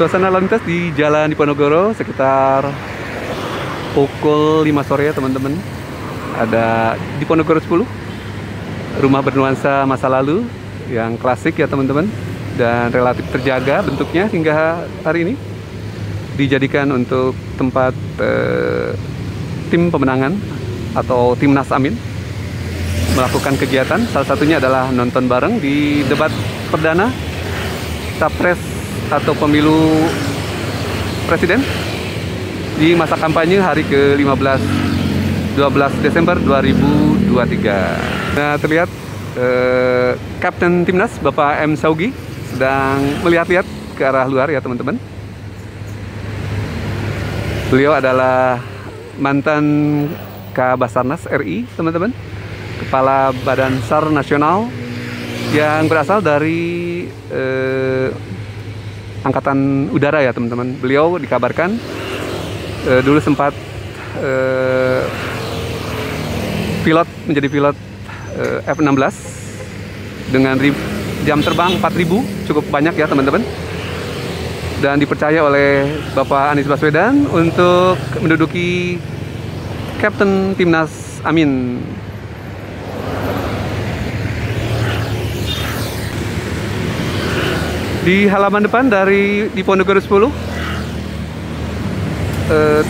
Suasana lalu lintas di Jalan Diponegoro sekitar pukul 5 sore ya teman-teman. Ada Diponegoro 10, rumah bernuansa masa lalu yang klasik ya teman-teman, dan relatif terjaga bentuknya hingga hari ini. Dijadikan untuk tempat tim pemenangan atau Timnas Amin melakukan kegiatan. Salah satunya adalah nonton bareng di debat perdana Capres atau pemilu presiden di masa kampanye hari ke-15 12 Desember 2023. Nah, terlihat Kapten Timnas Bapak M. Saugi sedang melihat-lihat ke arah luar ya teman-teman. Beliau adalah mantan Kabasarnas RI teman-teman, Kepala Badan SAR Nasional yang berasal dari Angkatan Udara ya teman-teman. Beliau dikabarkan dulu sempat menjadi pilot F-16 dengan jam terbang 4.000, cukup banyak ya teman-teman. Dan dipercaya oleh Bapak Anies Baswedan untuk menduduki Kapten Timnas Amin. Di halaman depan dari Diponegoro 10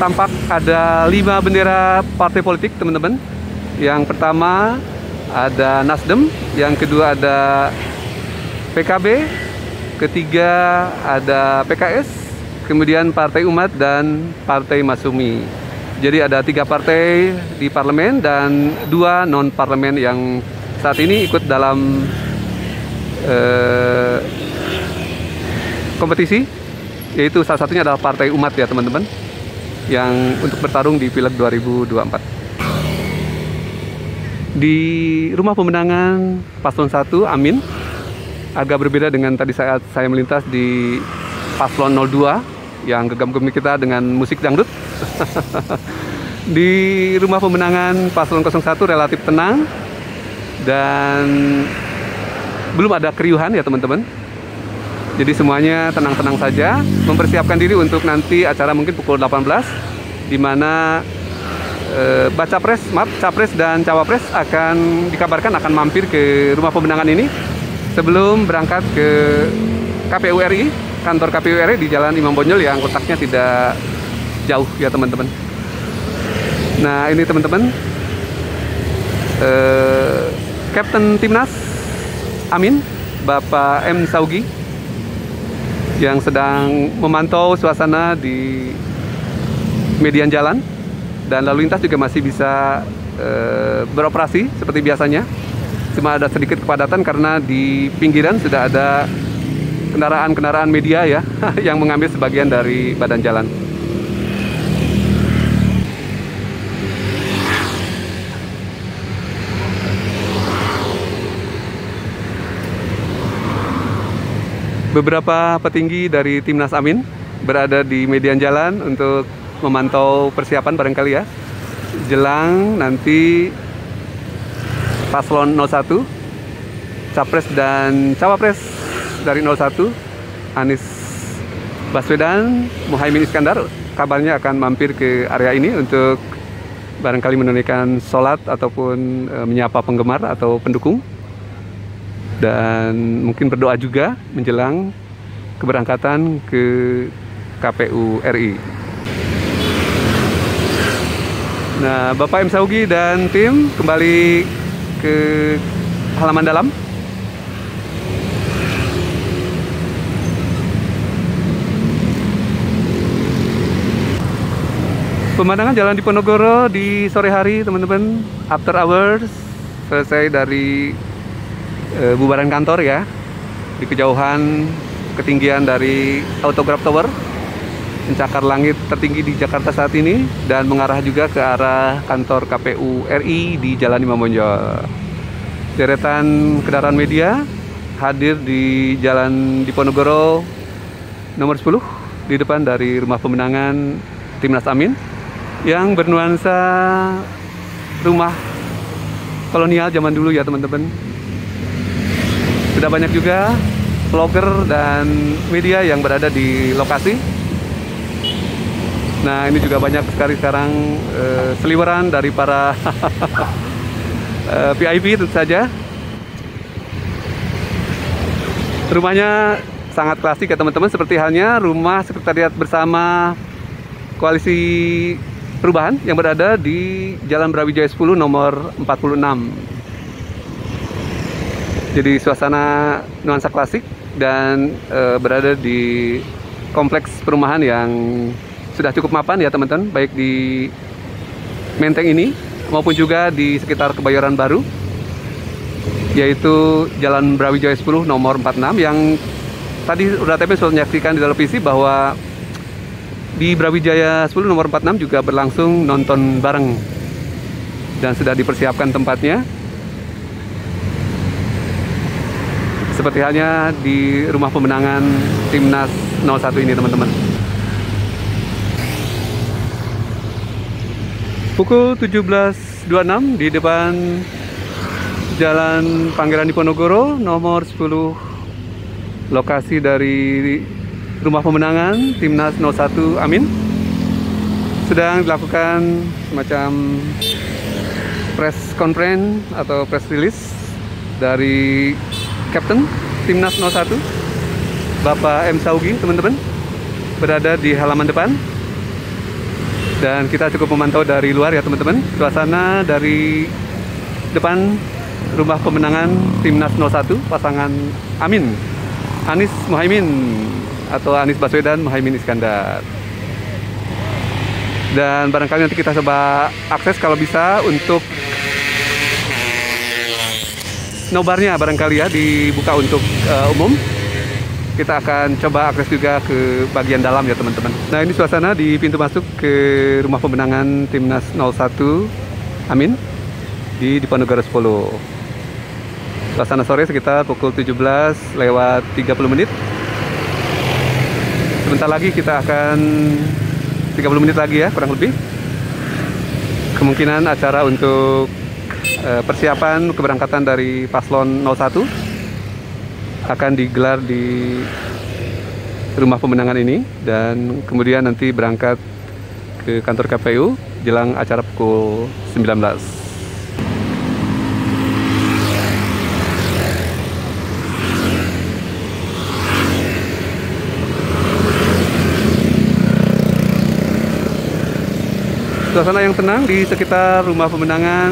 tampak ada 5 bendera partai politik teman-teman. Yang pertama ada Nasdem, yang kedua ada PKB, ketiga ada PKS, kemudian Partai Umat dan Partai Masyumi. Jadi ada 3 partai di parlemen dan 2 non parlemen yang saat ini ikut dalam kompetisi, yaitu salah satunya adalah Partai Umat ya teman-teman, yang untuk bertarung di Pileg 2024. Di rumah pemenangan Paslon 1 Amin agak berbeda dengan tadi saat saya melintas di Paslon 02 yang gegam-gemi kita dengan musik dangdut. Di rumah pemenangan Paslon 01 relatif tenang dan belum ada keriuhan ya teman-teman. Jadi semuanya tenang-tenang saja, mempersiapkan diri untuk nanti acara mungkin pukul 18, di mana Capres dan Cawapres dikabarkan akan mampir ke rumah pemenangan ini sebelum berangkat ke KPU RI, kantor KPU RI di Jalan Imam Bonjol yang letaknya tidak jauh ya teman-teman. Nah ini teman-teman, Kapten Timnas Amin Bapak M. Saugi yang sedang memantau suasana di median jalan, dan lalu lintas juga masih bisa beroperasi seperti biasanya. Cuma ada sedikit kepadatan karena di pinggiran sudah ada kendaraan-kendaraan media ya yang mengambil sebagian dari badan jalan. Beberapa petinggi dari Timnas Amin berada di median jalan untuk memantau persiapan barangkali ya, jelang nanti Paslon 01, Capres dan Cawapres dari 01, Anies Baswedan, Muhaimin Iskandar, kabarnya akan mampir ke area ini untuk barangkali menunaikan sholat ataupun menyapa penggemar atau pendukung, dan mungkin berdoa juga menjelang keberangkatan ke KPU RI. Nah, Bapak M. Saugi dan tim kembali ke halaman dalam. Pemandangan Jalan Diponegoro di sore hari teman-teman, after hours, selesai dari bubaran kantor ya, di kejauhan ketinggian dari Autograph Tower, pencakar langit tertinggi di Jakarta saat ini, dan mengarah juga ke arah kantor KPU RI di Jalan Imam Bonjol. Deretan kendaraan media hadir di Jalan Diponegoro nomor 10 di depan dari rumah pemenangan Timnas Amin yang bernuansa rumah kolonial zaman dulu ya teman-teman. Sudah banyak juga vlogger dan media yang berada di lokasi. Nah, ini juga banyak sekali sekarang seliweran dari para VIP tentu saja. Rumahnya sangat klasik ya teman-teman, seperti halnya rumah sekretariat bersama Koalisi Perubahan yang berada di Jalan Brawijaya 10 nomor 46. Jadi suasana nuansa klasik dan berada di kompleks perumahan yang sudah cukup mapan ya teman-teman, baik di Menteng ini maupun juga di sekitar Kebayoran Baru, yaitu Jalan Brawijaya 10 nomor 46, yang tadi udah teman sudah menyaksikan di televisi bahwa di Brawijaya 10 nomor 46 juga berlangsung nonton bareng dan sudah dipersiapkan tempatnya. Seperti halnya di rumah pemenangan Timnas 01 ini teman-teman. Pukul 17.26 di depan Jalan Pangeran Diponegoro nomor 10, lokasi dari rumah pemenangan Timnas 01 Amin, sedang dilakukan semacam press conference atau press release dari Kapten Timnas 01 Bapak M. Saugi teman-teman, berada di halaman depan. Dan kita cukup memantau dari luar ya teman-teman, suasana dari depan rumah pemenangan Timnas 01 pasangan Amin, Anies Muhaimin atau Anies Baswedan Muhaimin Iskandar. Dan barangkali nanti kita coba akses kalau bisa untuk nobarnya, barangkali ya dibuka untuk umum. Kita akan coba akses juga ke bagian dalam ya teman-teman. Nah, ini suasana di pintu masuk ke rumah pemenangan Timnas 01 Amin di Diponegoro 10. Suasana sore sekitar pukul 17.30 Sebentar lagi kita akan 30 menit lagi ya kurang lebih. Kemungkinan acara untuk persiapan keberangkatan dari paslon 01 akan digelar di rumah pemenangan ini, dan kemudian nanti berangkat ke kantor KPU jelang acara pukul 19. Suasana yang tenang di sekitar rumah pemenangan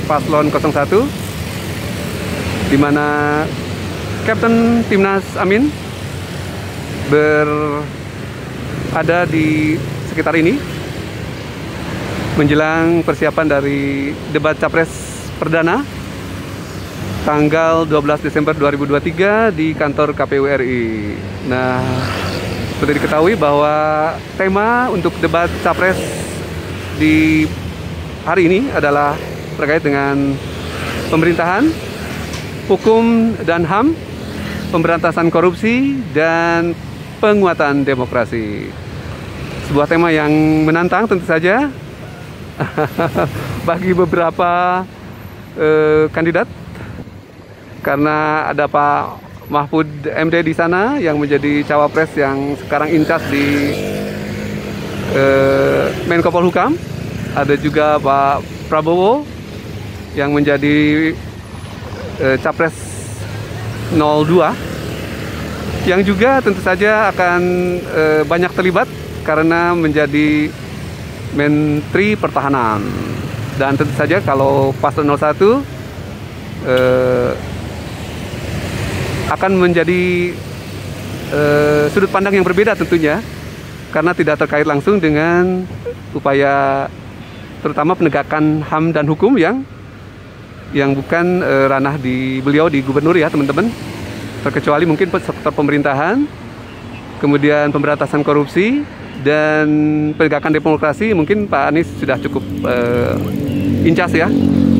paslon 01, di mana Kapten Timnas Amin berada di sekitar ini menjelang persiapan dari debat Capres Perdana tanggal 12 Desember 2023 di kantor KPU RI. Nah, seperti diketahui bahwa tema untuk debat Capres di hari ini adalah terkait dengan pemerintahan, hukum dan HAM, pemberantasan korupsi, dan penguatan demokrasi. Sebuah tema yang menantang tentu saja bagi beberapa kandidat, karena ada Pak Mahfud MD di sana yang menjadi cawapres yang sekarang incas di Menko Polhukam. Ada juga Pak Prabowo yang menjadi Capres 02, yang juga tentu saja akan banyak terlibat karena menjadi Menteri Pertahanan. Dan tentu saja kalau paslon 01 akan menjadi sudut pandang yang berbeda tentunya, karena tidak terkait langsung dengan upaya terutama penegakan HAM dan hukum yang bukan ranah di beliau di gubernur ya teman-teman, terkecuali mungkin sektor pemerintahan, kemudian pemberantasan korupsi dan penegakan demokrasi. Mungkin Pak Anies sudah cukup incas ya,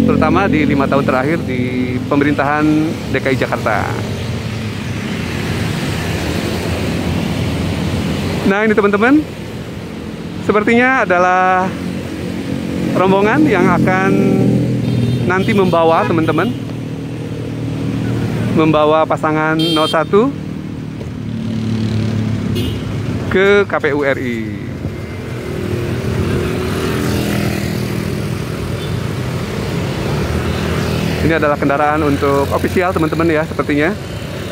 terutama di 5 tahun terakhir di pemerintahan DKI Jakarta. Nah, ini teman-teman, sepertinya adalah rombongan yang akan nanti membawa teman-teman, membawa pasangan 01 ke KPU RI. Ini adalah kendaraan untuk ofisial teman-teman ya, sepertinya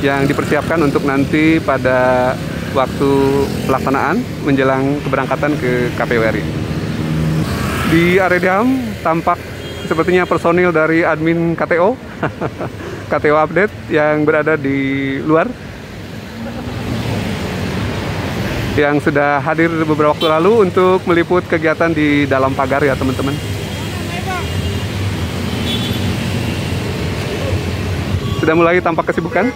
yang dipersiapkan untuk nanti pada waktu pelaksanaan menjelang keberangkatan ke KPU RI. Di area dam tampak sepertinya personil dari admin KTO KTO update yang berada di luar, yang sudah hadir beberapa waktu lalu untuk meliput kegiatan di dalam pagar ya teman-teman. Sudah mulai tampak kesibukan.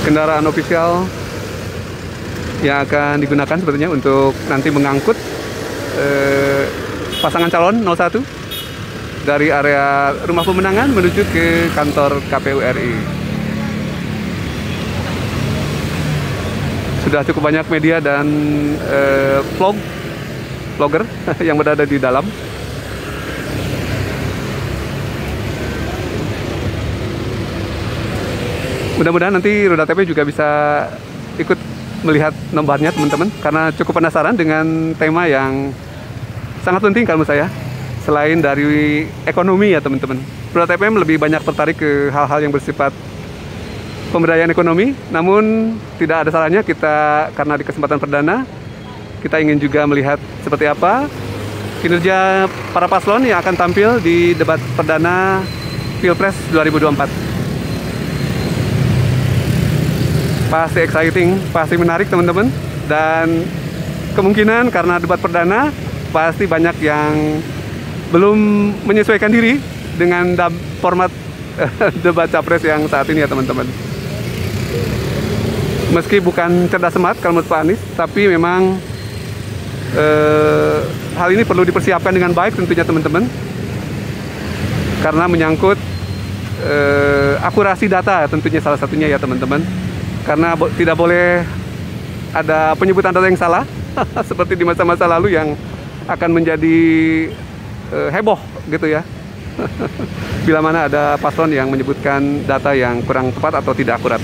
Kendaraan ofisial yang akan digunakan sepertinya untuk nanti mengangkut pasangan calon 01 dari area rumah pemenangan menuju ke kantor KPU RI. Sudah cukup banyak media dan vlogger yang berada di dalam. Mudah-mudahan nanti Roda TV juga bisa ikut melihat nobarnya teman-teman, karena cukup penasaran dengan tema yang sangat penting kalau menurut saya. Selain dari ekonomi ya teman-teman, Roda TPM lebih banyak tertarik ke hal-hal yang bersifat pemberdayaan ekonomi. Namun tidak ada salahnya kita, karena di kesempatan perdana kita ingin juga melihat seperti apa kinerja para paslon yang akan tampil di debat perdana Pilpres 2024. Pasti exciting, pasti menarik teman-teman, dan kemungkinan karena debat perdana pasti banyak yang belum menyesuaikan diri dengan format debat capres yang saat ini ya teman-teman. Meski bukan cerdas semat kalau menurut Pak Anies, tapi memang hal ini perlu dipersiapkan dengan baik tentunya teman-teman, karena menyangkut akurasi data tentunya salah satunya ya teman-teman. Karena tidak boleh ada penyebutan data yang salah seperti di masa-masa lalu yang akan menjadi heboh gitu ya. Bila mana ada paslon yang menyebutkan data yang kurang tepat atau tidak akurat.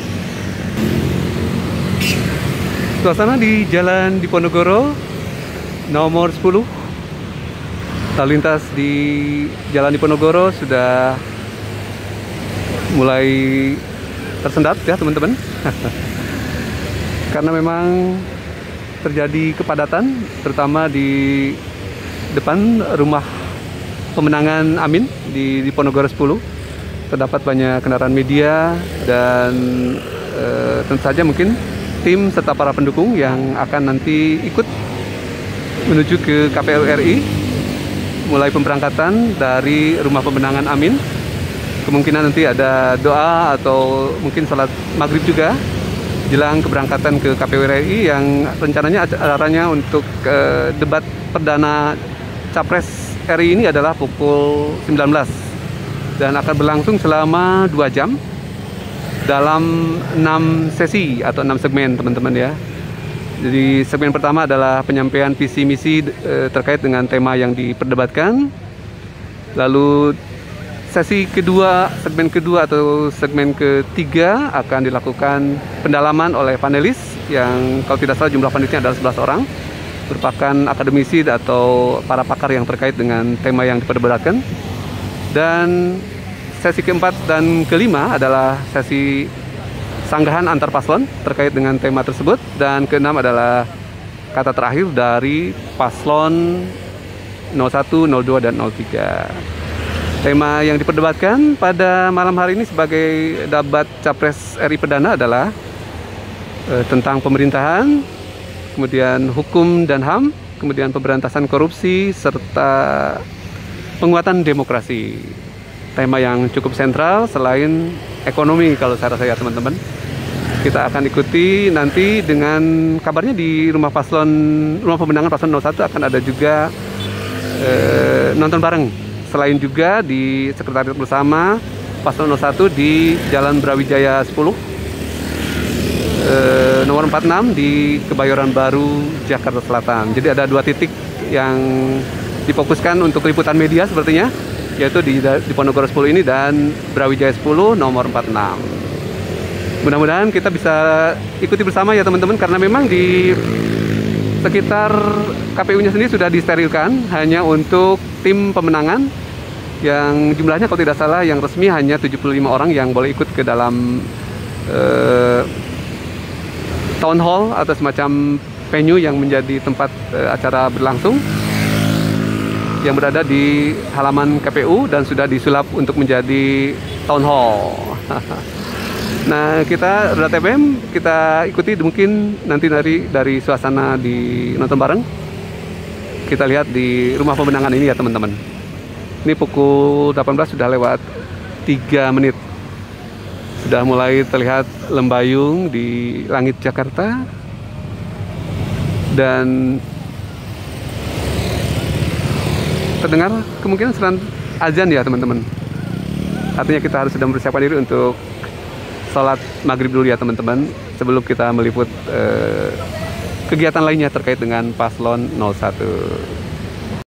Suasana di Jalan Diponegoro nomor 10. Lalu lintas di Jalan Diponegoro sudah mulai tersendat ya teman-teman. Karena memang terjadi kepadatan terutama di depan rumah pemenangan Amin di Diponegoro 10. Terdapat banyak kendaraan media dan tentu saja mungkin tim serta para pendukung yang akan nanti ikut menuju ke KPU RI mulai pemberangkatan dari rumah pemenangan Amin. Kemungkinan nanti ada doa atau mungkin sholat maghrib juga jelang keberangkatan ke KPU RI yang rencananya acaranya untuk debat perdana Capres RI ini adalah pukul 19 dan akan berlangsung selama 2 jam dalam 6 sesi atau 6 segmen teman-teman ya. Jadi segmen pertama adalah penyampaian visi misi terkait dengan tema yang diperdebatkan. Lalu sesi kedua, segmen kedua atau segmen ketiga akan dilakukan pendalaman oleh panelis yang kalau tidak salah jumlah panelisnya adalah 11 orang, merupakan akademisi atau para pakar yang terkait dengan tema yang diperdebatkan. Dan sesi keempat dan kelima adalah sesi sanggahan antar paslon terkait dengan tema tersebut, dan keenam adalah kata terakhir dari paslon 01, 02, dan 03. Tema yang diperdebatkan pada malam hari ini sebagai debat Capres RI Perdana adalah tentang pemerintahan, kemudian hukum dan HAM, kemudian pemberantasan korupsi, serta penguatan demokrasi. Tema yang cukup sentral selain ekonomi kalau saya rasa ya teman-teman. Kita akan ikuti nanti dengan kabarnya di rumah pemenangan paslon 01 akan ada juga nonton bareng. Selain juga di sekretariat bersama paslon 01 di Jalan Brawijaya 10 nomor 46 di Kebayoran Baru, Jakarta Selatan. Jadi ada 2 titik yang difokuskan untuk liputan media sepertinya. yaitu di Diponegoro 10 ini dan Brawijaya 10 nomor 46. Mudah-mudahan kita bisa ikuti bersama ya teman-teman, karena memang di sekitar KPU-nya sendiri sudah disterilkan hanya untuk tim pemenangan yang jumlahnya kalau tidak salah yang resmi hanya 75 orang yang boleh ikut ke dalam town hall atau semacam venue yang menjadi tempat acara berlangsung, yang berada di halaman KPU dan sudah disulap untuk menjadi town hall. Nah, kita Roda TPM kita ikuti mungkin nanti dari suasana di nonton bareng. Kita lihat di rumah pemenangan ini ya teman-teman. Ini pukul 18 sudah lewat 3 menit. Sudah mulai terlihat lembayung di langit Jakarta dan terdengar kemungkinan seran azan ya teman-teman. Artinya kita harus sudah mempersiapkan diri untuk sholat maghrib dulu ya teman-teman, sebelum kita meliput kegiatan lainnya terkait dengan paslon 01.